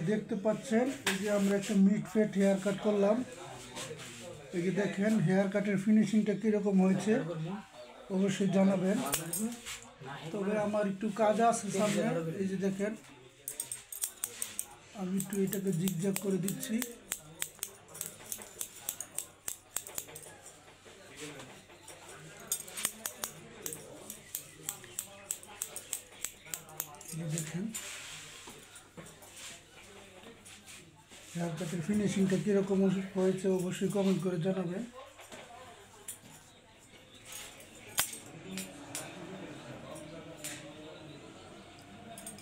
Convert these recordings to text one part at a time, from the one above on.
দেখতে পাচ্ছেন এই যে আমরা একটা মিড ফেট হেয়ার কাট করলাম। এই যে দেখেন হেয়ার কাটের ফিনিশিংটা কীরকম হয়েছে অবশ্যই জানাবেন। তবে আমার একটু কাজ আছে সামনে। এই যে দেখেন আমি একটু এটাকে জিগজ্যাগ করে দিচ্ছি। দেখেন হেয়ার কাটের ফিনিশিংটা কীরকম হয়েছে অবশ্যই কমেন্ট করে জানাবেন।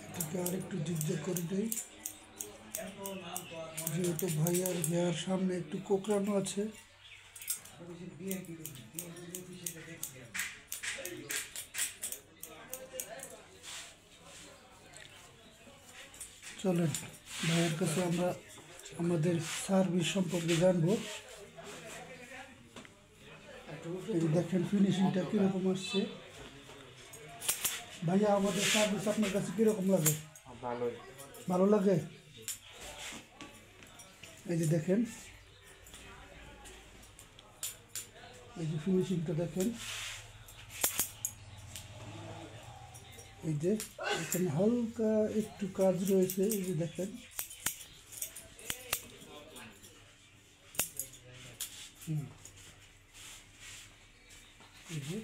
এটাকে আর একটু জিগজ্যাগ করে দেই, যেহেতু ভাইয়ার হেয়ার সামনে একটু কোঁকড়ানো আছে। চলেন ভাইয়ের কাছে আমরা আমাদের সার্ভিস সম্পর্কে জানবো। এই দেখেন ফিনিশিংটা কীরকম আসছে। ভাইয়া আমাদের সার্ভিস আপনার কাছে কীরকম লাগে? ভালো লাগে। এই যে দেখেন এই যে ফিনিশিংটা দেখেন। এই যে এখানে হালকা একটু কাজ রয়েছে। এই যে দেখেন এই যে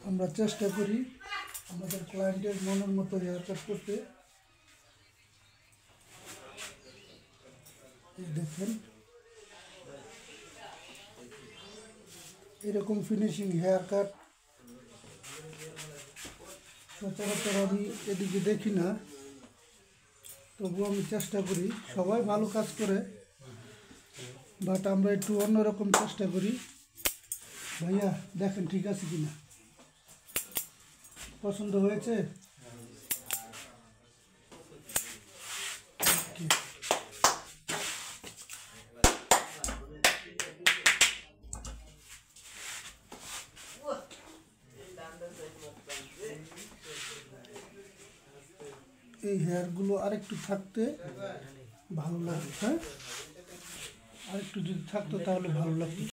আমরা চেষ্টা করি আমাদের ক্লায়েন্টের মনের মতো হেয়ার কাট করতে। দেখেন এরকম ফিনিশিং হেয়ার কাট সচরাচর আমি এদিকে দেখি না, তবুও আমি চেষ্টা করি। সবাই ভালো কাজ করে, বাট আমরা একটু অন্যরকম চেষ্টা করি। ভাইয়া দেখেন ঠিক আছে কিনা, পছন্দ হয়েছে? এই হেয়ারগুলো আরেকটু থাকতে ভালো লাগবে। হ্যাঁ, আরেকটু যদি থাকতো তাহলে ভালো লাগতো।